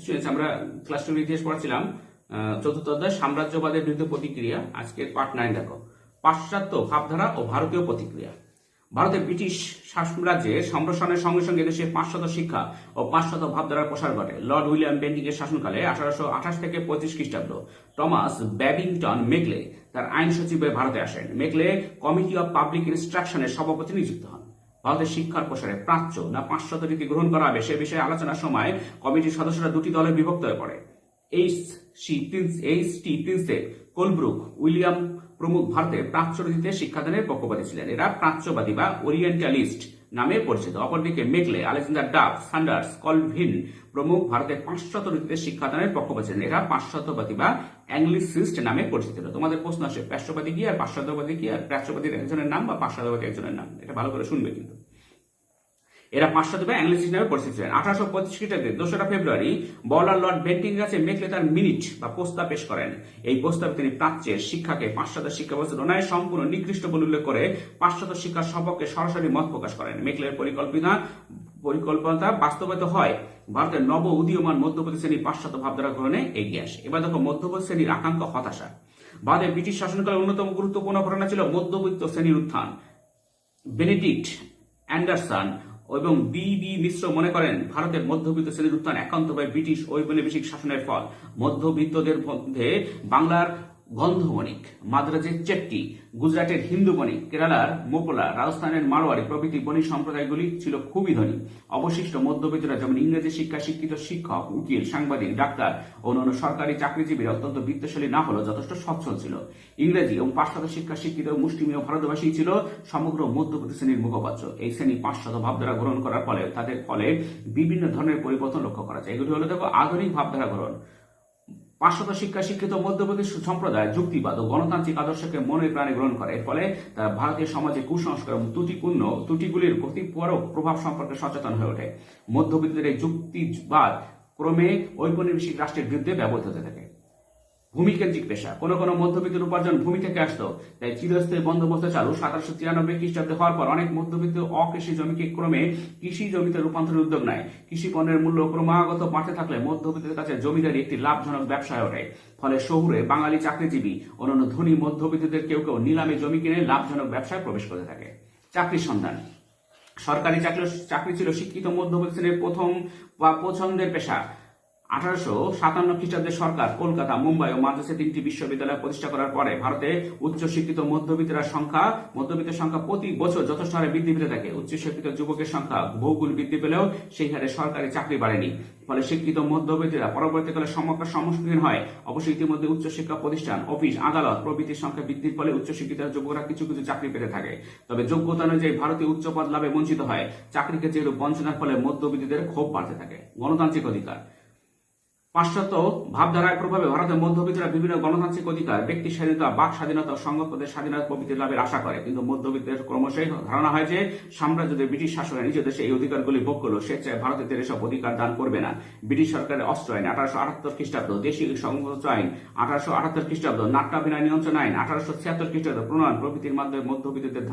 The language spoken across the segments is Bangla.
স্টুডেন্টস, আমরা ক্লাস 2 ইতিহাস পড়াছিলাম। চতুর্থ অধ্যায় সাম্রাজ্যবাদের বিরুদ্ধে প্রতিক্রিয়া। আজকে পার্ট 9 দেখো, পাশ্চাত্য ভাবধারা ও ভারতীয় প্রতিক্রিয়া। ভারতের ব্রিটিশ সাম্রাজ্যের সম্প্রসারণের সঙ্গে সঙ্গে দেশে পাশ্চাত্য শিক্ষা ও পাশ্চাত্য ভাবধারার প্রসার ঘটে। লর্ড উইলিয়াম বেন্টিং এর শাসনকালে 1828 থেকে 35 খ্রিস্টাব্দ টমাস ব্যাবিংটন মেকলে তার আইন সচিব হয়ে ভারতে আসেন। মেকলে কমিটি অব পাবলিক ইনস্ট্রাকশনের সভাপতি নিযুক্ত হন। ভারতের শিক্ষার প্রসারে প্রাচ্য না পাশ্চাত্য রীতি গ্রহণ করা হবে সে বিষয়ে আলোচনার সময় কমিটির সদস্যরা দুটি দলে বিভক্ত হয়ে পড়ে। এইচ.টি. প্রিন্সেপ, কোলব্রুক, উইলিয়াম প্রমুখ ভারতে প্রাচ্য রীতিতে শিক্ষাদানের পক্ষপাতী ছিলেন। এরা প্রাচ্যবাদী বা ওরিয়েন্টালিস্ট নামে পরিচিত। অপরদিকে Macaulay, Alexander Duff, Sanders, Colvin প্রমুখ ভারতের পাশ্চাত্য রীতিতে শিক্ষাদানের পক্ষপাতী ছিলেন। এরা পাশ্চাত্যবাদী বা অ্যাংলিসিস্ট নামে পরিচিত। তোমাদের প্রশ্ন আসে প্রাচ্যবাদী কি আর পাশ্চাত্যবাদী কি, আর প্রাচ্যবাদীর একজনের নাম বা পাশ্চাত্যবাদী একজনের নাম, এটা ভালো করে শুনবে কিন্তু। এরা পাশ্চাত্য বা অ্যাংলিসিস্ট নামে পরিচিত ছিলেন। 1825 খ্রিস্টাব্দে 2রা ফেব্রুয়ারি বর্ডার লর্ড বেন্টিং এর কাছে মেকলে তার মিনিট বা প্রস্তাব পেশ করেন। এই প্রস্তাবে তিনি প্রাচ্যের শিক্ষাকে পাশ্চাত্য শিক্ষা ব্যবস্থার তুলনায় সম্পূর্ণ নিকৃষ্ট বলে উল্লেখ করে পাশ্চাত্য শিক্ষার সপক্ষে সরাসরি মত প্রকাশ করেন। মেকলের পরিকল্পনা বাস্তবায়িত হয়। ভারতের নব উদীয়মান মধ্যবর্তী শ্রেণী পাশ্চাত্য ভাবধারা গ্রহণে এগিয়ে আসে। এবার দেখো মধ্যবর্তী শ্রেণীর আকাঙ্ক্ষা, হতাশা। ভারতের ব্রিটিশ শাসনকালের অন্যতম গুরুত্বপূর্ণ ঘটনা ছিল মধ্যবিত্ত শ্রেণীর উত্থান। বেনেডিক্ট অ্যান্ডারসন এবং বি মিশ্র মনে করেন ভারতের মধ্যবিত্ত শ্রেণীর উত্থান একান্তভাবে ব্রিটিশ ঔপনিবেশিক শাসনের ফল। মধ্যবিত্তদের মধ্যে বাংলার গন্ধবণিক, মাদ্রাজের চেট্টি, গুজরাটের হিন্দু বণিক, কেরালার মোপলা, রাজস্থানের মারোয়ারি প্রভৃতি বণিক সম্প্রদায়গুলি ছিল খুবই ধনী। অবশিষ্ট মধ্যবিত্তরা যেমন ইংরেজি শিক্ষায় শিক্ষিত শিক্ষক, উকিল, সাংবাদিক, ডাক্তার ও অন্যান্য সরকারি চাকরিজীবীরা অত্যন্ত বিত্তশালী না হলেও যথেষ্ট সচ্ছল ছিল। ইংরেজি এবং পাশ্চাত্য শিক্ষা শিক্ষিত মুষ্টিমেয় ভারতবাসী ছিল সমগ্র মধ্যবিত্ত শ্রেণীর মুখপাত্র। এই শ্রেণী পাশ্চাত্য ভাবধারা গ্রহণ করার ফলে তাদের ফলে বিভিন্ন ধরনের পরিবর্তন লক্ষ্য করা যায়। এগুলি হলো দেখো আধুনিক ভাবধারা গ্রহণ। পাশ্চাত্য শিক্ষা শিক্ষিত মধ্যবর্তী সম্প্রদায় যুক্তিবাদ ও গণতান্ত্রিক আদর্শকে মনে প্রাণে গ্রহণ করে। এর ফলে তারা ভারতীয় সমাজে কুসংস্কার এবং ত্রুটিগুলির গতিপরক প্রভাব সম্পর্কে সচেতন হয়ে ওঠে। মধ্যবিত্তদের এই যুক্তিবাদ ক্রমে ঔপনিবেশিক রাষ্ট্রের বিরুদ্ধে ব্যবহৃত হতে থাকে। ভূমিকেন্দ্রিক পেশা। কোন কোন মধ্যবিত্তের উপার্জন ভূমি থেকে আসতো, তাই চিরস্থায়ী বন্দোবস্ত চালু 1793 খ্রিস্টাব্দে হওয়ার পর অনেক মধ্যবিত্ত অকৃষি জমিকে ক্রমে কৃষি জমিতে রূপান্তরের উদ্যোগ নেয়। কৃষি পণ্যের মূল্য ক্রমাগত বাড়তে থাকলে মধ্যবিত্তের কাছে জমিদারি একটি লাভজনক ব্যবসা হয়ে ওঠে। ফলে শহুরে বাঙালি চাকরিজীবী অন্যান্য ধনী মধ্যবিত্তদের কেউ কেউ নিলামে জমি কিনে লাভজনক ব্যবসায় প্রবেশ করতে থাকে। চাকরির সন্ধান। সরকারি চাকরি ছিল শিক্ষিত মধ্যবিত্ত শ্রেণীর প্রথম বা পছন্দের পেশা। 1857 খ্রিস্টাব্দে সরকার কলকাতা, মুম্বাই ও মাদ্রাসে 3টি বিশ্ববিদ্যালয় প্রতিষ্ঠা করার পরে ভারতে উচ্চশিক্ষিত মধ্যবিত্তের সংখ্যা প্রতি বছর যথেষ্ট হারে বৃদ্ধি পেতে থাকে। উচ্চশিক্ষিত যুবকের সংখ্যা বহুগুণ বৃদ্ধি পেলেও সেই হারে সরকারি চাকরি বাড়েনি। ফলে শিক্ষিত মধ্যবিত্তরা পরবর্তীকালে সমস্যার সম্মুখীন হয়। অবশ্য ইতিমধ্যে উচ্চশিক্ষা প্রতিষ্ঠান, অফিস, আদালত প্রভৃতির সংখ্যা বৃদ্ধির ফলে উচ্চশিক্ষিত যুবকরা কিছু কিছু চাকরি পেতে থাকে। তবে যোগ্যতা অনুযায়ী ভারতীয় উচ্চ পদ লাভে বঞ্চিত হয়। চাকরি ক্ষেত্রে এরূপ বঞ্চনার ফলে মধ্যবিত্তদের ক্ষোভ বাড়তে থাকে। গণতান্ত্রিক অধিকার। পাশ্চাত্য ভাবধারার প্রভাবে ভারতের মধ্যবিত্তরা বিভিন্ন গণতান্ত্রিক অধিকার, ব্যক্তি স্বাধীনতা, বাক স্বাধীনতা, সংবাদপত্রের স্বাধীনতা প্রভৃতি লাভের আশা করে। কিন্তু মধ্যবিত্তের ক্রমশই ধারণা হয় যে সাম্রাজ্যদের ব্রিটিশ শাসনের নিজ দেশে এই অধিকারগুলি ভোগ করলো, স্বেচ্ছায় ভারতীয়দের এসব অধিকার দান করবে না। ব্রিটিশ সরকারের অস্ত্র আইন 1878 খ্রিস্টাব্দ, দেশীয় সংঘর্ষ আইন 1878 খ্রিস্টাব্দ, নাট্যাভিনয় নিয়ন্ত্রণ আইন 1876 খ্রিস্টাব্দ প্রণয়ন প্রভৃতির মাধ্যমে মধ্যবিত্তদের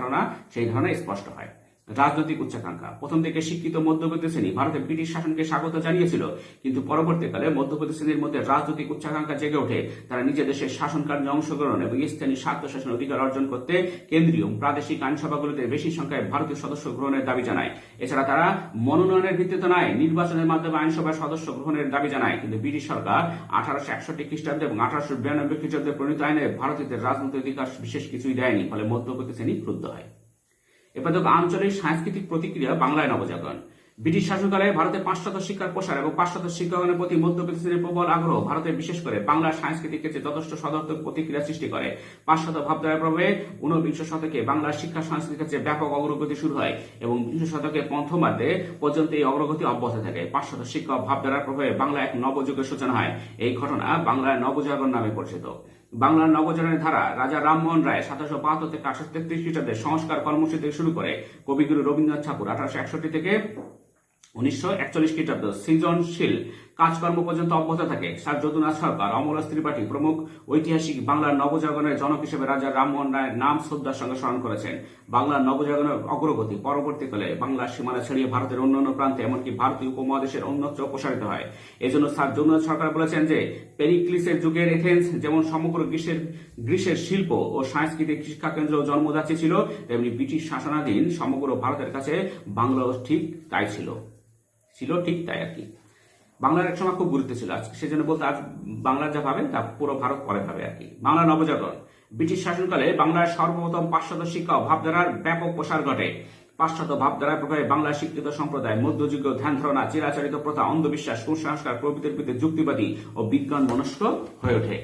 সেই ধারণা স্পষ্ট হয়। রাজনৈতিক উচ্চাকাঙ্ক্ষা। প্রথম থেকে শিক্ষিত মধ্যবিত্ত শ্রেণী ভারতে ব্রিটিশ শাসনকে স্বাগত জানিয়েছিল, কিন্তু পরবর্তীকালে মধ্যবিত্ত শ্রেণীর মধ্যে রাজনৈতিক উচ্চাকাঙ্ক্ষা জেগে ওঠে। তারা নিজের দেশের শাসন কার্যে অংশগ্রহণ এবং স্থানীয় স্বায়ত্তশাসনের অধিকার অর্জন করতে কেন্দ্রীয় প্রাদেশিক আইনসভাগুলোতে বেশি সংখ্যায় ভারতীয় সদস্য গ্রহণের দাবি জানায়। এছাড়া তারা মনোনয়নের ভিত্তিতে নয়, নির্বাচনের মাধ্যমে আইনসভার সদস্য গ্রহণের দাবি জানায়। কিন্তু ব্রিটিশ সরকার 1861 খ্রিস্টাব্দে এবং 1892 খ্রিস্টাব্দে প্রণীত আইনে ভারতীয়দের রাজনৈতিক অধিকার বিশেষ কিছুই দেয়নি। ফলে মধ্যবিত্ত শ্রেণী ক্রুদ্ধ হয়। এবার দেখো আঞ্চলিক সাংস্কৃতিক প্রতিক্রিয়া, বাংলায় নবজাগরণ। ব্রিটিশ শাসনকালে ভারতে পাশ্চাত্য শিক্ষার প্রসার এবং পাশ্চাত্য শিক্ষাগণের প্রতি মধ্যবিত্ত শ্রেণীর প্রবল আগ্রহ ভারতে বিশেষ করে বাংলার সাংস্কৃতিক ক্ষেত্রে যথেষ্ট সদর্থক প্রতিক্রিয়া সৃষ্টি করে। পাশ্চাত্য ভাবধারার প্রভাবে 19বিংশ শতকে বাংলার শিক্ষা সংস্কৃতির ক্ষেত্রে ব্যাপক অগ্রগতি শুরু হয় এবং 20 শতকের প্রথমার্ধে পর্যন্ত এই অগ্রগতি অব্যাহত থাকে। পাশ্চাত্য শিক্ষা ভাবধারার প্রভাবে বাংলা এক নবযুগের সূচনা হয়। এই ঘটনা বাংলার নবজাগরণ নামে পরিচিত। বাংলার নবজাগরণের ধারা রাজা রামমোহন রায় 1772 থেকে 1833 খ্রিস্টাব্দে সংস্কার কর্মসূচি থেকে শুরু করে কবিগুরু রবীন্দ্রনাথ ঠাকুর 1861 থেকে 1941 খ্রিস্টাব্দ সৃজনশীল কাজকর্ম পর্যন্ত অব্যাহত থাকে। স্যার যদুনাথ সরকার, অমলাস ত্রিপাঠী প্রমুখ ঐতিহাসিক বাংলার নবজাগরণের জনক হিসেবে রাজা রামমোহন রায়ের নাম শ্রদ্ধার সঙ্গে স্মরণ করেছেন। বাংলার নবজাগরণের অগ্রগতি পরবর্তীকালে বাংলার সীমানা ছাড়িয়ে ভারতের অন্যান্য প্রান্তে এমনকি ভারতীয় উপমহাদেশের অন্যত্র প্রসারিত হয়। এজন্য স্যার যদুনাথ সরকার বলেছেন যে পেরিক্লিসের যুগের এথেন্স যেমন সমগ্র গ্রীসের শিল্প ও সাংস্কৃতিক শিক্ষাকেন্দ্র জন্মদাত্রী ছিল, তেমনি ব্রিটিশ শাসনাধীন সমগ্র ভারতের কাছে বাংলাও ঠিক তাই ছিল ঠিক তাই আর কি। বাংলার এক সময় খুব গুরুত্ব ছিল, আজকে সেজন্য বলতে আজ বাংলার যা ভাবে তা পুরো ভারত পরে ভাবে আর কি। বাংলা নবজাগরণ। ব্রিটিশ শাসনকালে বাংলার সর্বপ্রথম পাশ্চাত্য শিক্ষা ও ভাবধারার ব্যাপক প্রসার ঘটে। পাশ্চাত্য ভাবধারার প্রভাবে বাংলার শিক্ষিত সম্প্রদায় মধ্যযুগীয় ধ্যান ধারণা, চিরাচরিত প্রথা, অন্ধবিশ্বাস, কুসংস্কার প্রভৃতির প্রতি যুক্তিবাদী ও বিজ্ঞান মনস্ক হয়ে ওঠে।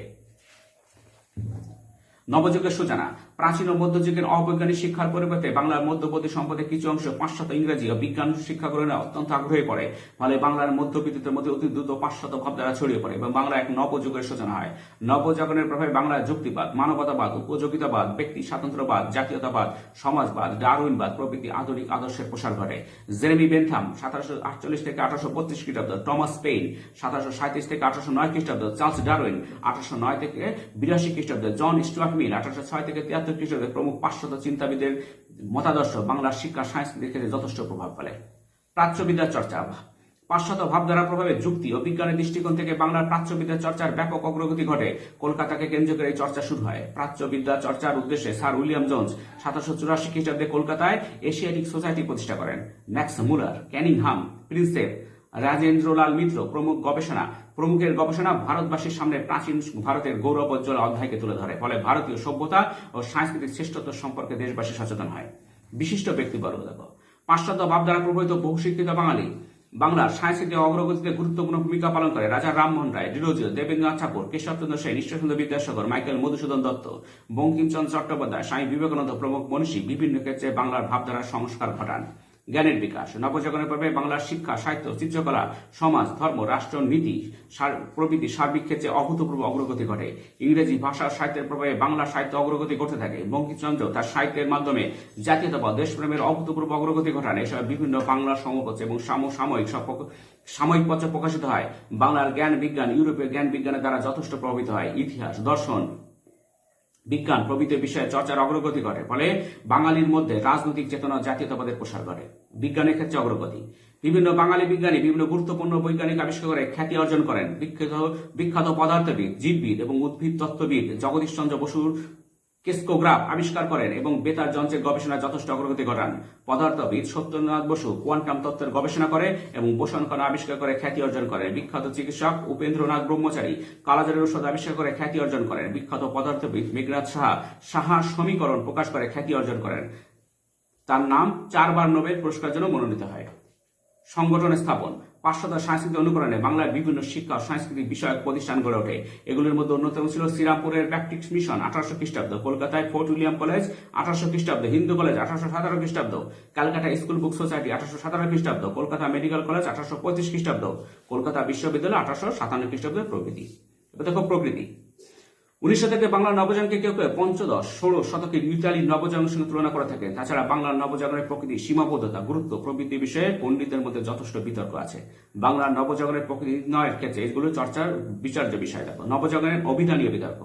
নবযুগের সূচনা। প্রাচীন ও মধ্যযুগের অবৈজ্ঞানিক শিক্ষার পরিবর্তে বাংলার মধ্যবর্তী সম্পদের কিছু অংশ পাশ্চাত্য ইংরেজি ও বিজ্ঞান শিক্ষা গ্রহণে অত্যন্ত আগ্রহী পড়ে। ফলে বাংলার মধ্যবিত্তদের মধ্যে অতি দ্রুত পাশ্চাত্য ভাবধারা ছড়িয়ে পড়ে এবং বাংলা এক নবযুগের সূচনা হয়। নবজাগরণের প্রভাবে বাংলার যুক্তিবাদ, মানবতাবাদ, উপযোগিতাবাদ, ব্যক্তি স্বাতন্ত্র্যবাদ, জাতীয়তাবাদ, সমাজবাদ, ডারউইনবাদ প্রভৃতি আধুনিক আদর্শের প্রসার ঘটে। জেরেমি বেনথাম 1748 থেকে 1832 খ্রিস্টাব্দ, টমাস পেইন 1737 থেকে 1809 খ্রিস্টাব্দ, চার্লস ডারউইন 1809 থেকে 82 খ্রিস্টাব্দ, জন স্টুয়ার্ট মিল 1806 থেকে 73 খ্রিস্টাব্দে প্রমুখ পাশ্চাত্য চিন্তাবিদের মতাদর্শ বাংলার শিক্ষা সংস্কৃতির ক্ষেত্রে যথেষ্ট প্রভাব ফেলে। প্রাচ্যবিদ্যার চর্চা। পাশ্চাত্য ভাবধারার প্রভাবে যুক্তি ও বিজ্ঞানের দৃষ্টিকোণ থেকে বাংলার প্রাচ্যবিদ্যা চর্চার ব্যাপক অগ্রগতি ঘটে। কলকাতাকে কেন্দ্র করে এই চর্চা শুরু হয়। প্রাচ্যবিদ্যা চর্চার উদ্দেশ্যে স্যার উইলিয়াম জোন্স 1784 খ্রিস্টাব্দে কলকাতায় এশিয়াটিক সোসাইটি প্রতিষ্ঠা করেন। Max Muller, Cunningham, Prinsep, Rajendralal Mitra প্রমুখের গবেষণা ভারতবাসীর সামনে প্রাচীন ভারতের গৌরবোজ্জ্বল অধ্যায়কে তুলে ধরে। ফলে ভারতীয় সভ্যতা ও সাংস্কৃতিক শ্রেষ্ঠত্ব সম্পর্কে দেশবাসী সচেতন হয়। বিশিষ্ট ব্যক্তিবর্গ দেখো। পাশ্চাত্য ভাবধারা প্রভাবিত বহুশিক্ষিত বাঙালি বাংলার সাংস্কৃতিক অগ্রগতিতে গুরুত্বপূর্ণ ভূমিকা পালন করে রাজা রামমোহন রায়, ডিরোজিও, দেবেন্দ্রনাথ ঠাকুর, কেশবচন্দ্র সেন, ঈশ্বরচন্দ্র বিদ্যাসাগর, মাইকেল মধুসূদন দত্ত, বঙ্কিমচন্দ্র চট্টোপাধ্যায়, স্বামী বিবেকানন্দ প্রমুখ মনীষী বিভিন্ন ক্ষেত্রে বাংলার ভাবধারার সংস্কার ঘটান। জ্ঞানের বিকাশ। নবজাগরণের পর্বে বাংলার শিক্ষা, সাহিত্য, চিত্রকলা, সমাজ, ধর্ম, রাষ্ট্র, নীতি প্রভৃতি সার্বিক ক্ষেত্রে অভূতপূর্ব অগ্রগতি ঘটে। ইংরেজি ভাষা সাহিত্যের প্রভাবে বাংলা সাহিত্য অগ্রগতি ঘটে থাকে। বঙ্কিমচন্দ্র তার সাহিত্যের মাধ্যমে জাতীয়তাবাদ, দেশপ্রেমের অভূতপূর্ব অগ্রগতি ঘটান। এসব বিভিন্ন বাংলা সমপত্র এবং সাময়িক পত্র প্রকাশিত হয়। বাংলার জ্ঞান বিজ্ঞান ইউরোপীয় জ্ঞান বিজ্ঞানের দ্বারা যথেষ্ট প্রভাবিত হয়। ইতিহাস, দর্শন, বিজ্ঞান প্রভৃতি বিষয়ে চর্চার অগ্রগতি ঘটে। ফলে বাঙালির মধ্যে রাজনৈতিক চেতনা, জাতীয়তাবাদের প্রসার ঘটে। বিজ্ঞানের ক্ষেত্রে অগ্রগতি। বিভিন্ন বাঙালি বিজ্ঞানী বিভিন্ন গুরুত্বপূর্ণ বৈজ্ঞানিক আবিষ্কার করে খ্যাতি অর্জন করেন। বিখ্যাত পদার্থবিদ, জীববিদ এবং উদ্ভিদ তত্ত্ববিদ জগদীশ চন্দ্র বসুর কেসকোগ্রাফ আবিষ্কার করেন এবং বেতার যন্ত্রের গবেষণায় যথেষ্ট অগ্রগতি ঘটান। পদার্থবিদ সত্যেন্দ্রনাথ বসু কোয়ান্টাম তত্ত্বের গবেষণা করে এবং বোসন কণা আবিষ্কার করে খ্যাতি অর্জন করেন। বিখ্যাত চিকিৎসক উপেন্দ্রনাথ ব্রহ্মচারী কালাজ্বরের ঔষধ আবিষ্কার করে খ্যাতি অর্জন করেন। বিখ্যাত পদার্থবিদ মেঘনাথ সাহা সমীকরণ প্রকাশ করে খ্যাতি অর্জন করেন। তার নাম 4 বার নোবেল পুরস্কারের জন্য মনোনীত হয়। সংগঠন স্থাপন। পাশ্চাত্য সংস্কৃতি অনুকরণে বাংলার বিভিন্ন শিক্ষা ও সাংস্কৃতিক বিষয়ক প্রতিষ্ঠান গড়ে ওঠে। এগুলির মধ্যে অন্যতম ছিল শ্রীরামপুরের ব্যাপটিস্ট মিশন 1800 খ্রিস্টাব্দ, কলকাতায় ফোর্ট উইলিয়াম কলেজ 1800 খ্রিস্টাব্দ, হিন্দু কলেজ 1817 খ্রিস্টাব্দ, ক্যালকাটা স্কুল বুক সোসাইটি 1817 খ্রিস্টাব্দ, কলকাতা মেডিকেল কলেজ 1835 খ্রিস্টাব্দ, কলকাতা বিশ্ববিদ্যালয় 1857 খ্রিস্টাব্দ প্রভৃতি। এবার দেখো প্রকৃতি। 1900 থেকে বাংলার নবজাগরণকে কেউ কেউ 15, 16 শতকের ইতালির নবজাগরণের সঙ্গে তুলনা করে থাকে। তাছাড়া বাংলার নবজাগরণের প্রকৃতি, সীমাবদ্ধতা, গুরুত্ব প্রভৃতি বিষয়ে পণ্ডিতদের মধ্যে যথেষ্ট বিতর্ক আছে। বাংলার নবজাগরণের প্রকৃতি নির্ণয়ের ক্ষেত্রে এগুলো চর্চার বিচার্য বিষয়। দেখো নবজাগরণের অভিধানীয় বিতর্ক।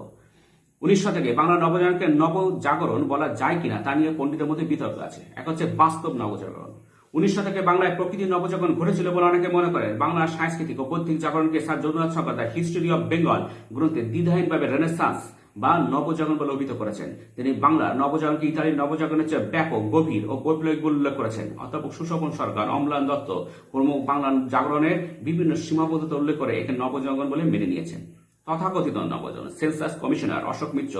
1900 থেকে বাংলার নবজাগরণকে নবজাগরণ বলা যায় কিনা তা নিয়ে পণ্ডিতের মধ্যে বিতর্ক আছে। এক হচ্ছে বাস্তব নবজাগরণ। 1900 থেকে বাংলায় প্রকৃতির নবজাগরণ ঘটেছিল বলে অনেকে মনে করেন। বাংলার সাংস্কৃতিক ও বৌদ্ধিক জাগরণকে স্যার যদুনাথ সরকার তার হিস্ট্রি অব বেঙ্গল গ্রন্থে দ্বিধাহীনভাবে রেনেসান্স বা নবজাগরণ বলে অভিহিত করেছেন। তিনি বাংলার নবজাগরণকে ইতালির নবজাগরণের চেয়ে ব্যাপক, গভীর ও বৈপ্লবিক বলে উল্লেখ করেছেন। অধ্যাপক সুশোভন সরকার, অম্লান দত্ত প্রমুখ বাংলার জাগরণের বিভিন্ন সীমাবদ্ধতা উল্লেখ করে একে নবজাগরণ বলে মেনে নিয়েছেন। তথাকথিত নবজাগরণ। সেন্সাস কমিশনার অশোক মিত্র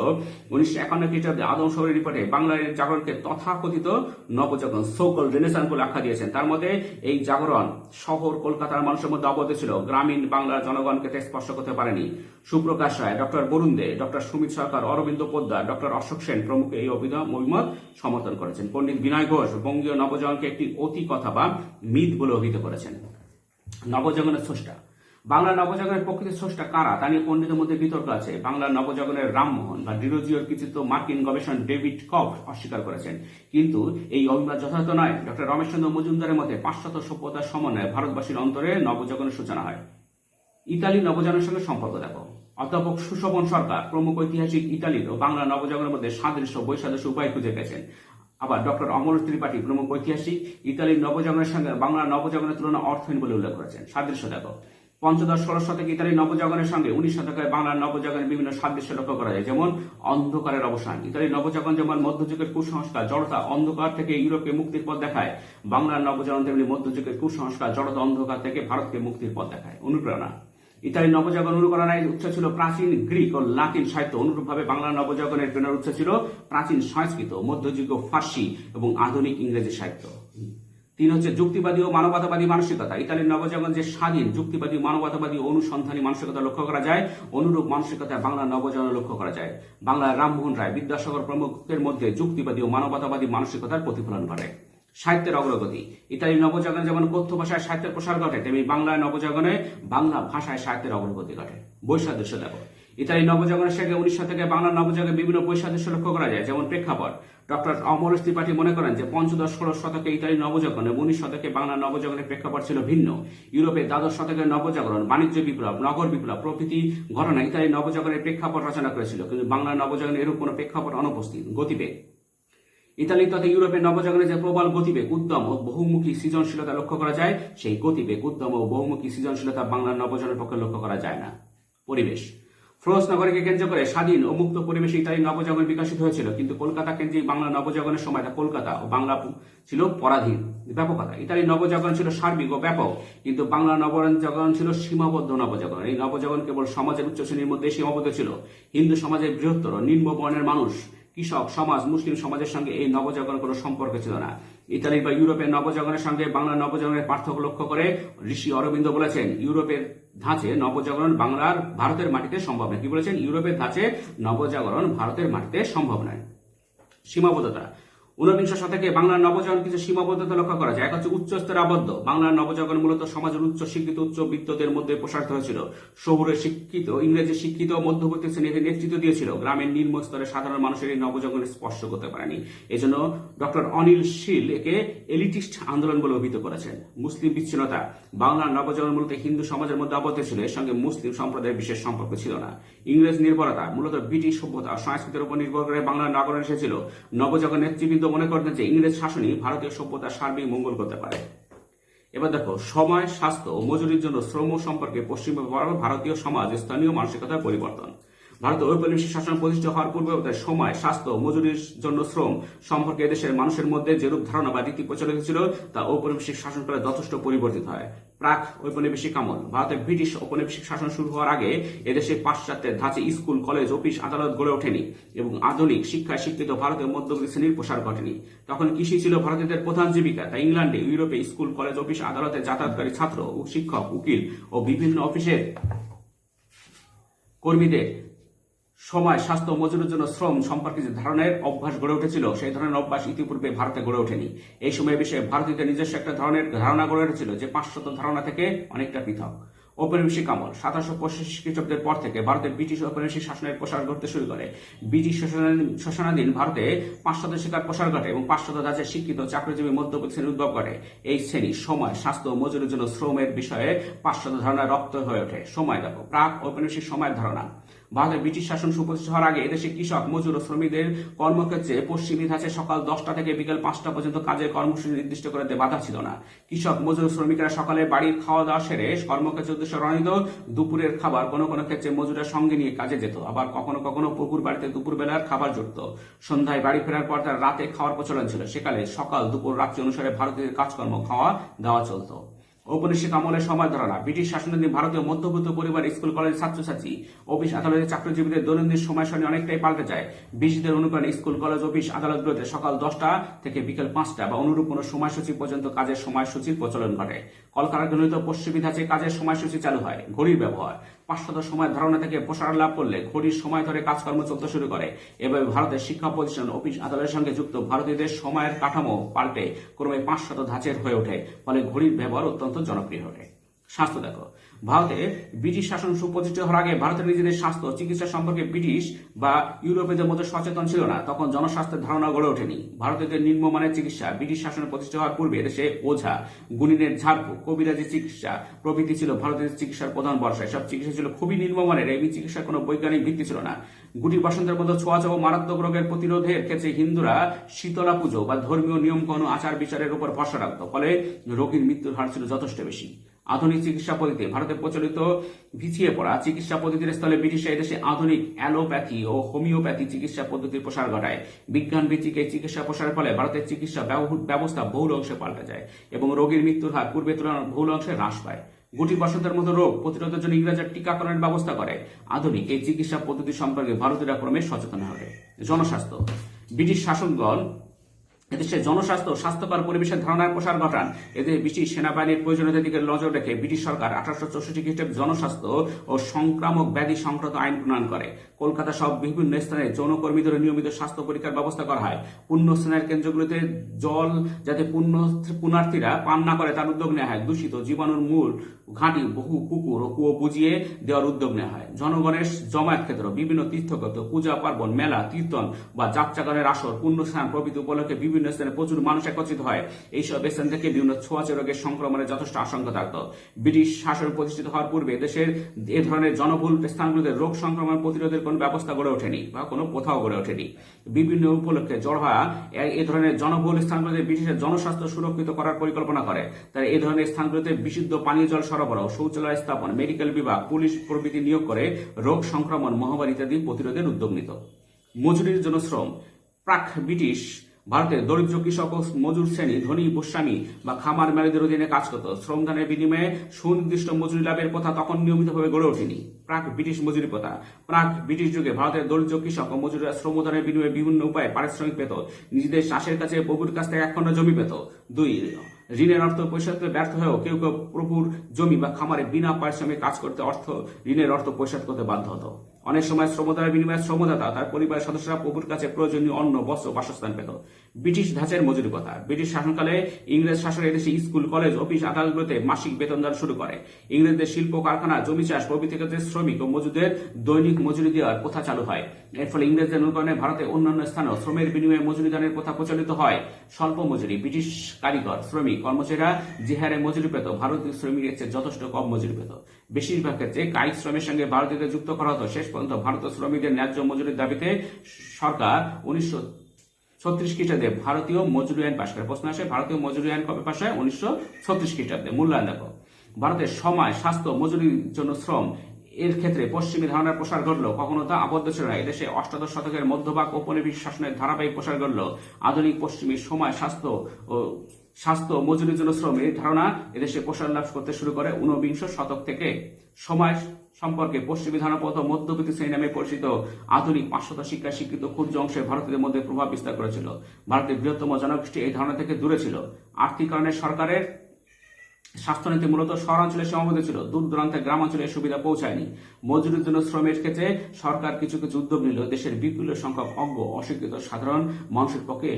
1951 খ্রিস্টাব্দে আদমশুমারি রিপোর্টে বাংলার জাগরণকে তথাকথিত নবজাগরণ সোকল রেনেসান্স বলে আখ্যা দিয়েছেন। তার মধ্যে এই জাগরণ শহর কলকাতার মানুষের মধ্যে অবদ্ধ ছিল, গ্রামীণ বাংলার জনগণকে স্পর্শ করতে পারেনি। সুপ্রকাশ রায়, ডক্টর বরুণ দে, ডক্টর সুমিত সরকার, অরবিন্দ পোদ্দার, ডক্টর অশোক সেন প্রমুখ এই অভিমত সমর্থন করেছেন। পণ্ডিত বিনয় ঘোষ বঙ্গীয় নবজাগরণকে একটি অতি কথা বা মিথ বলে অভিহিত করেছেন। নবজাগরণের স্রষ্টা। বাংলার নবজাগরণের প্রকৃতির স্রষ্টা কারা তা নিয়ে পণ্ডিতের মধ্যে বিতর্ক আছে। বাংলার নবজাগরণের রামমোহন বা ডিরোজিওর কৃতিত্ব মার্কিন গবেষক ডেভিড কফ অস্বীকার করেছেন, কিন্তু এই অভিমত যথার্থ নয়। ডক্টর রমেশচন্দ্র মজুমদারের মতে পাশ্চাত্য সভ্যতার সমন্বয়ে ভারতবাসীর অন্তরে নবজাগরণের সূচনা হয়। ইতালি নবজাগরণের সঙ্গে সম্পর্ক দেখো। অধ্যাপক সুশোভন সরকার প্রমুখ ঐতিহাসিক ইতালির ও বাংলা নবজাগরণের মধ্যে সাদৃশ্য বৈসাদৃশ্য উপায় খুঁজে গেছেন। আবার ডক্টর অমর ত্রিপাঠী প্রমুখ ঐতিহাসিক ইতালির নবজাগরণের সঙ্গে বাংলা নবজাগরণের তুলনা অর্থহীন বলে উল্লেখ করেছেন। সাদৃশ্য দেখো, পঞ্চদশ ষোড়শ শতকে ইতালির নবজাগরণের সঙ্গে 19 শতকের বাংলার নবজাগরণের বিভিন্ন সাদৃশ্য লক্ষ্য করা যায়। যেমন অন্ধকারের অবসান। ইতালির নবজাগরণ যেমন মধ্যযুগের কুসংস্কার জড়তা অন্ধকার থেকে ইউরোপকে মুক্তির পথ দেখায়, বাংলার নবজাগরণ তেমনি মধ্যযুগের কুসংস্কার জড়তা অন্ধকার থেকে ভারতকে মুক্তির পথ দেখায়। অনুপ্রেরণা। ইতালির নবজাগরণ অনুকরণের উৎস ছিল প্রাচীন গ্রিক ও লাতিন সাহিত্য। অনুরূপভাবে বাংলার নবজাগরণের প্রেরণার উৎস ছিল প্রাচীন সংস্কৃত, মধ্যযুগীয় ফার্সি এবং আধুনিক ইংরেজি সাহিত্য। 3 হচ্ছে যুক্তিবাদী ও মানবতাবাদী মানসিকতা। ইতালির নবজাগরণ যে স্বাধীন যুক্তিবাদী মানবতাবাদী অনুসন্ধানী মানসিকতা লক্ষ্য করা যায়, অনুরূপ মানসিকতা বাংলার নবজাগরণ লক্ষ্য করা যায়। বাংলার রামমোহন রায়, বিদ্যাসাগর প্রমুখের মধ্যে যুক্তিবাদী ও মানবতাবাদী মানসিকতার প্রতিফলন ঘটে। সাহিত্যের অগ্রগতি। ইতালির নবজাগরণে যেমন কথ্য ভাষায় সাহিত্যের প্রসার ঘটে, তেমনি বাংলার নবজাগরণে বাংলা ভাষায় সাহিত্যের অগ্রগতি ঘটে। বৈসাদৃশ্য দেখো, ইতালির নবজাগরণের সঙ্গে 19 শতকে বাংলার নবজাগরণে বিভিন্ন বৈসাদৃশ্য লক্ষ্য করা যায়। যেমন প্রেক্ষাপট। ডক্টর অমর ত্রিপাঠী মনে করেন যে পঞ্চদশ ষোড়শ শতকে ইতালির নবজাগরণ এবং 19 শতকে বাংলার নবজাগরণের প্রেক্ষাপট ছিল ভিন্ন। ইউরোপে দ্বাদশ শতকের নবজাগরণ, বাণিজ্য বিপ্লব, নগর বিপ্লব প্রভৃতি ঘটনা ইতালির নবজাগরণের প্রেক্ষাপট রচনা করেছিল, কিন্তু বাংলার নবজাগরণে এরূপ কোনো প্রেক্ষাপট অনুপস্থিত। গতিবেগ। ইতালি তথা ইউরোপের নবজাগরণে যে প্রবল গতিবেগ, উদ্যম ও বহুমুখী সৃজনশীলতা লক্ষ্য করা যায়, সেই গতিবেগ, উদ্যম ও বহুমুখী সৃজনশীলতা বাংলার নবজাগরণের পক্ষে লক্ষ্য করা যায় না। পরিবেশ। ফ্রান্স নগরীকে কেন্দ্র করে স্বাধীন ও মুক্ত পরিবেশে ইতালির নবজাগরণ বিকশিত হয়েছিল, কিন্তু কলকাতা কেন্দ্রিক বাংলা নবজাগরণের সময় তা কলকাতা ও বাংলা ছিল পরাধীন। ব্যাপকতা। ইতালির নবজাগরণ ছিল সার্বিক ও ব্যাপক, কিন্তু বাংলা নবজাগরণ ছিল সীমাবদ্ধ নবজাগরণ। এই নবজাগরণ কেবল সমাজের উচ্চ শ্রেণীর মধ্যে সীমাবদ্ধ ছিল। হিন্দু সমাজের বৃহত্তর নিম্ন বর্ণের মানুষ, কৃষক সমাজ, মুসলিম সমাজের সঙ্গে এই নবজাগরণ কোনো সম্পর্ক ছিল না। ইতালি বা ইউরোপের নবজাগরণের সঙ্গে বাংলা নবজাগরণের পার্থক্য লক্ষ্য করে ঋষি অরবিন্দ বলেছেন, ইউরোপের ধাঁচে নবজাগরণ ভারতের মাটিতে সম্ভব নয়। কি বলেছেন? ইউরোপের ধাঁচে নবজাগরণ ভারতের মাটিতে সম্ভব নয়। সীমাবদ্ধতা। 19 শতকে বাংলার নবজাগরণ কিছু সীমাবদ্ধতা লক্ষ্য করা যায়। এক হচ্ছে উচ্চ স্তরে আবদ্ধ। বাংলার নবজাগরণ মূলত সমাজের উচ্চ শিক্ষিত উচ্চবিত্তদের মধ্যে প্রসারিত হয়েছিল। শহুরে শিক্ষিত, ইংরেজি শিক্ষিত মধ্যবর্তী শ্রেণীকে নেতৃত্ব দিয়েছিল। গ্রামের নিম্ন স্তরে সাধারণ মানুষের এই নবজাগরণ স্পর্শ করতে পারেনি। এজন্য ডক্টর অনিল শীল একে এলিটিস্ট আন্দোলন বলে অভিহিত করেছেন। মুসলিম বিচ্ছিন্নতা। বাংলার নবজাগরণ মূলত হিন্দু সমাজের মধ্যে আবদ্ধ ছিল, এর সঙ্গে মুসলিম সম্প্রদায়ের বিশেষ সম্পর্ক ছিল না। ইংরেজ নির্ভরতা। মূলত ব্রিটিশ সভ্যতা সংস্কৃতির উপর নির্ভর করে বাংলার নবজাগরণ এসেছিল। নবজাগরণ নেতৃবৃন্দ মনে করতেন যে ইংরেজ শাসনই ভারতীয় সভ্যতার সার্বিক মঙ্গল করতে পারে। এবার দেখো, সময়, স্বাস্থ্য ও মজুরির জন্য শ্রম সম্পর্কে পশ্চিমবঙ্গ ভারতীয় সমাজ স্থানীয় মানসিকতার পরিবর্তন। ভারতের ঔপনিবেশিক শাসন প্রতিষ্ঠা হওয়ার পূর্বে সময়, স্বাস্থ্য ও মজুরির জন্য শ্রম সম্পর্কে দেশের মানুষের মধ্যে যেরূপ ধারণা বা রীতি প্রচলিত ছিল তা ঔপনিবেশিক শাসনকালে যথেষ্ট পরিবর্তিত হয়। প্রাক ঔপনিবেশিক আমল। ভারতে ব্রিটিশ ঔপনিবেশিক শাসন শুরু হওয়ার আগে এদেশে পাশ্চাত্যের ধাঁচে স্কুল, কলেজ, অফিস, আদালত গড়ে ওঠেনি এবং আধুনিক শিক্ষায় শিক্ষিত ভারতের মধ্যবিত্ত শ্রেণীর প্রসার ঘটেনি। তখন কৃষি ছিল ভারতীয়দের প্রধান জীবিকা। তাই ইংল্যান্ডে, ইউরোপে স্কুল, কলেজ, অফিস, আদালতে যাতায়াতকারী ছাত্র ও শিক্ষক, উকিল ও বিভিন্ন অফিসের কর্মীদের সময়, স্বাস্থ্য ও মজুরির জন্য শ্রম সম্পর্কে যে ধরনের অভ্যাস গড়ে উঠেছিল, সেই ধরনের অভ্যাস ইতিপূর্বে ভারতে গড়ে ওঠেনি। এই সময় বিষয়ে ভারতীয়দের নিজস্ব একটা ধরনের ধারণা গড়ে উঠেছিল, যে পাশ্চাত্য ধারণা থেকে অনেকটা পৃথক। ঔপনিবেশিক আমল। 1785 খ্রিস্টাব্দের পর থেকে ভারতে ব্রিটিশ ঔপনিবেশিক শাসনের প্রসার ঘটতে শুরু করে। ব্রিটিশ শাসনাধীন ভারতে পাশ্চাত্য শিক্ষার প্রসার ঘটে এবং পাশ্চাত্য ধাঁচে শিক্ষিত চাকরিজীবী মধ্যবিত্ত শ্রেণীর উদ্ভব ঘটে। এই শ্রেণী সময়, স্বাস্থ্য ও মজুরির জন্য শ্রমের বিষয়ে পাশ্চাত্য ধারণা রপ্ত হয়ে ওঠে। সময় দেখো, প্রাক ঔপনিবেশিক সময়ের ধারণা। ভারতের ব্রিটিশ শাসন সুপ্রতিষ্ঠিত হওয়ার আগে এদেশে কৃষক, মজুর ও শ্রমিকদের কর্মক্ষেত্রে পশ্চিমী ধাঁচে সকাল 10টা থেকে বিকেল 5টা পর্যন্ত কাজের কর্মসূচি নির্দিষ্ট করে বাধা ছিল না। কৃষক, মজুর, শ্রমিকরা সকালে বাড়ির খাওয়া দাওয়া সেরে কর্মক্ষেত্রের উদ্দেশ্যে রওনা দিত। দুপুরের খাবার কোনো কোনো ক্ষেত্রে মজুরের সঙ্গে নিয়ে কাজে যেত। আবার কখনো কখনো পুকুর বাড়িতে দুপুর বেলার খাবার জুটত। সন্ধ্যায় বাড়ি ফেরার পর তার রাতে খাওয়ার প্রচলন ছিল। সেকালে সকাল, দুপুর, রাত্রি অনুসারে ভারতীয়দের কাজকর্ম, খাওয়া দাওয়া চলত। ঔপনিবেশিক আমলের সময় ধারণা। ব্রিটিশ শাসনাধীন ভারতীয় মধ্যবিত্ত পরিবার, স্কুল, কলেজ, ছাত্রছাত্রী, অফিস, আদালতের চাকরিজীবীদের দৈনন্দিন সময় সারণী অনেকটাই পাল্টে যায়। ব্রিটিশদের অনুকরণে স্কুল, কলেজ, অফিস, আদালতগুলোতে সকাল 10টা থেকে বিকেল 5টা বা অনুরূপ কোনো সময়সূচি পর্যন্ত কাজের সময়সূচির প্রচলন ঘটে। কলকারখানাগুলোতে পশ্চিমী ধাঁচে কাজের সময়সূচি চালু হয়। ঘড়ির ব্যবহার। পাশ্চাত্য সময় ধারণা থেকে প্রসার লাভ করলে ঘড়ির সময় ধরে কাজকর্ম চলতে শুরু করে। এভাবে ভারতের শিক্ষা প্রতিষ্ঠান, অফিস, আদালতের সঙ্গে যুক্ত ভারতীয়দের সময়ের কাঠামো পাল্টে ক্রমে পাশ্চাত্য ধাঁচের হয়ে ওঠে। ফলে ঘড়ির ব্যবহার অত্যন্ত জনপ্রিয় ওঠে। স্বাস্থ্য দেখো, ভারতে ব্রিটিশ শাসন সুপ্রতিষ্ঠিত হওয়ার আগে ভারতের নিজেদের স্বাস্থ্য চিকিৎসা সম্পর্কে ব্রিটিশ বা ইউরোপীয়দের মধ্যে সচেতন ছিল না। তখন জনস্বাস্থ্যের ধারণা গড়ে ওঠেনি। ভারতীয়দের নিম্নমানের চিকিৎসা ব্রিটিশ শাসনে প্রতিষ্ঠিত হওয়ার পূর্বে দেশে ওঝা, গুণিনের ঝাড়ফুঁক, কবিরাজি চিকিৎসা প্রভৃতি ছিল ভারতের চিকিৎসার প্রধান ভরসা। এসব চিকিৎসা ছিল খুবই নিম্নমানের। এই চিকিৎসার কোনো বৈজ্ঞানিক ভিত্তি ছিল না। গুটি বসন্তের মতো ছোঁয়াচে ও মারাত্মক রোগের প্রতিরোধের ক্ষেত্রে হিন্দুরা শীতলা পুজো বা ধর্মীয় নিয়ম কানুন আচার বিচারের উপর ভরসা রাখত। ফলে রোগীর মৃত্যুর হার ছিল যথেষ্ট বেশি। আধুনিক চিকিৎসা পদ্ধতি, ভারতে প্রচলিত পিছিয়ে পড়া চিকিৎসা পদ্ধতির স্থলে ব্রিটিশরা এদেশে আধুনিক অ্যালোপ্যাথি ও হোমিওপ্যাথি চিকিৎসা পদ্ধতির প্রসার ঘটায়। বিজ্ঞান ভিত্তিক এই চিকিৎসা প্রসারের ফলে ভারতের চিকিৎসা ব্যবস্থা বহুল অংশে পাল্টে যায় এবং রোগীর মৃত্যুর হার পূর্বের তুলনায় বহুল অংশে হ্রাস পায়। গুটি বসন্তের মতো রোগ প্রতিরোধের জন্য ইংরেজরা টিকাকরণের ব্যবস্থা করে। আধুনিক এই চিকিৎসা পদ্ধতি সম্পর্কে ভারতীয়রা ক্রমে সচেতন হবে। জনস্বাস্থ্য, ব্রিটিশ শাসকগণ এদেশে জনস্বাস্থ্য স্বাস্থ্যকর পরিবেশের ধারণার প্রসার ঘটান। এতে ব্রিটিশ সেনাবাহিনীর প্রয়োজনীয়তার দিকে নজর রেখে ব্রিটিশ সরকার 1864 খ্রিস্টাব্দে জনস্বাস্থ্য ও সংক্রামক ব্যাধি সংক্রান্ত আইন প্রণয়ন করে। কলকাতা সহ বিভিন্ন স্থানে যৌনকর্মীদের নিয়মিত স্বাস্থ্য পরীক্ষার ব্যবস্থা করা হয়। পুণ্য স্নানের কেন্দ্রগুলিতে জল যাতে পুণ্যার্থীরা পান না করে তার উদ্যোগ নেওয়া হয়। দূষিত জীবাণুর মূল ঘাঁটি বহু পুকুর ও কুয়ো বুঝিয়ে দেওয়ার উদ্যোগ নেওয়া হয়। জনগণের জমায়েত ক্ষেত্র, বিভিন্ন তীর্থক্ষেত্র, পূজা পার্বণ, মেলা, কীর্তন বা যাত্রাগানের আসর, পুণ্য স্নান প্রভৃতি উপলক্ষে বিভিন্ন স্থানে প্রচুর মানুষ একত্রিত হয়। এইসব স্থান থেকে বিভিন্ন ছোঁয়াচে রোগের সংক্রমণের যথেষ্ট আশঙ্কা থাকত। ব্রিটিশ শাসন প্রতিষ্ঠিত হওয়ার পূর্বে দেশের এ ধরনের জনবহুল স্থানগুলিতে রোগ সংক্রমণ প্রতিরোধের কোনো ব্যবস্থা গড়ে ওঠেনি বা কোনো কোথাও গড়ে ওঠেনি। বিভিন্ন উপলক্ষে জড় হওয়া এ ধরনের জনবহুল স্থানগুলিতে ব্রিটিশের জনস্বাস্থ্য সুরক্ষিত করার পরিকল্পনা করে। তাই এই ধরনের স্থানগুলিতে বিশুদ্ধ পানীয় জল সরবরাহ, শৌচালয় স্থাপন, মেডিকেল বিভাগ, পুলিশ প্রভৃতি নিয়োগ করে রোগ সংক্রমণ, মহামারী ইত্যাদি প্রতিরোধের উদ্যোগ নিত। মজুরির জন্য শ্রম, প্রাক ব্রিটিশ ভারতের দরিদ্র কৃষক ও মজুর শ্রেণী ধনী গোস্বামী বা খামার মালিকদের অধীনে কাজ করত। শ্রমদানের বিনিময়ে সুনির্দিষ্ট মজুরি লাভের প্রথা তখন নিয়মিতভাবে গড়ে ওঠেনি। প্রাক ব্রিটিশ মজুরি প্রথা, প্রাক ব্রিটিশ যুগে ভারতের দরিদ্র কৃষক ও মজুররা শ্রমদানের বিনিময়ে বিভিন্ন উপায়ে পারিশ্রমিক পেত। নিজেদের চাষের কাছে প্রভুর কাছ থেকে 1 খণ্ড জমি পেত। 2, ঋণের অর্থ পরিশোধে ব্যর্থ হয়েও কেউ কেউ প্রভুর জমি বা খামারে বিনা পারিশ্রমিক কাজ করতে ঋণের অর্থ পরিশোধ করতে বাধ্য হতো। অনেক সময় শ্রমদানের বিনিময়ে শ্রমদাতা তার পরিবারের সদস্যরা প্রভুর কাছে প্রয়োজনীয় অন্ন, বস্ত্র, বাসস্থান পেত। ব্রিটিশ ধাঁচের মজুরি প্রথা, ব্রিটিশ শাসনকালে ইংরেজ শাসন এদেশে স্কুল, কলেজ, অফিস, আদালতগুলোতে মাসিক বেতন দেওয়া শুরু করে। ইংরেজদের শিল্প কারখানা, জমি চাষ প্রভৃতি ক্ষেত্রে শ্রমিক ও মজুরদের দৈনিক মজুরি দেওয়ার প্রথা চালু হয়। এর ফলে ইংরেজদের অনুকরণে ভারতে অন্যান্য স্থানেও শ্রমের বিনিময়ে মজুরি দানের প্রথা প্রচলিত হয়। স্বল্প মজুরি, ব্রিটিশ কারিগর, শ্রমিক, কর্মচারীরা যে হারে মজুরি পেত ভারতীয় শ্রমিকের চেয়ে যথেষ্ট কম মজুরি পেত। বেশিরভাগ ক্ষেত্রে কায়িক শ্রমের সঙ্গে ভারতীয়দের যুক্ত করা হতো। শেষ পর্যন্ত ভারতীয় শ্রমিকদের ন্যায্য মজুরির দাবিতে সরকার 1936 খ্রিস্টাব্দে ভারতীয় মজুরি আইন পাশ করে। প্রশ্ন আসে, ভারতীয় মজুরি আইন কবে পাশ হয়? 1936 খ্রিস্টাব্দে। মূল্যায়ন দেখো, ভারতের সময়, স্বাস্থ্য, মজুরির জন্য শ্রম এর ক্ষেত্রে পশ্চিমী ধারণার প্রসার ঘটল। কখনো তা আবদ্ধ ছিল না। এদেশে 18 শতকের মধ্যভাগ ঔপনিবেশিক শাসনের ধারাবাহিক প্রসার ঘটল। আধুনিক পশ্চিমী সময়, স্বাস্থ্য মজুরির জন্য শ্রম এই ধারণা এদেশে প্রসার লাভ করতে শুরু করে 19 শতক থেকে। সময় সম্পর্কে পশ্চিমী ধারণা প্রথম মধ্যবিত্ত শ্রেণী নামে পরিচিত আধুনিক পাশ্চাত্য শিক্ষায় শিক্ষিত ক্ষুদ্র অংশে ভারতীয়দের মধ্যে প্রভাব বিস্তার করেছিল। ভারতের বৃহত্তম জনগোষ্ঠী এই ধারণা থেকে দূরে ছিল। আর্থিক কারণে সরকারের স্বাস্থ্যনীতি মূলত শহরাঞ্চলে সীমাবদ্ধ ছিল। দূর দূরান্তে গ্রামাঞ্চলে সুবিধা পৌঁছায়নি। মজুরির জন্য শ্রমের ক্ষেত্রে সরকার কিছু কিছু উদ্যোগ নিল। দেশের বিপুল সংখ্যক অজ্ঞ, অশিক্ষিত সাধারণ মানুষের পক্ষে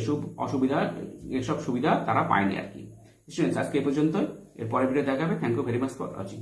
এসব সুবিধা তারা পায়নি আর কি। আজকে এই পর্যন্ত। এর পরের ভিডিও দেখাবে। Thank you very much for watching.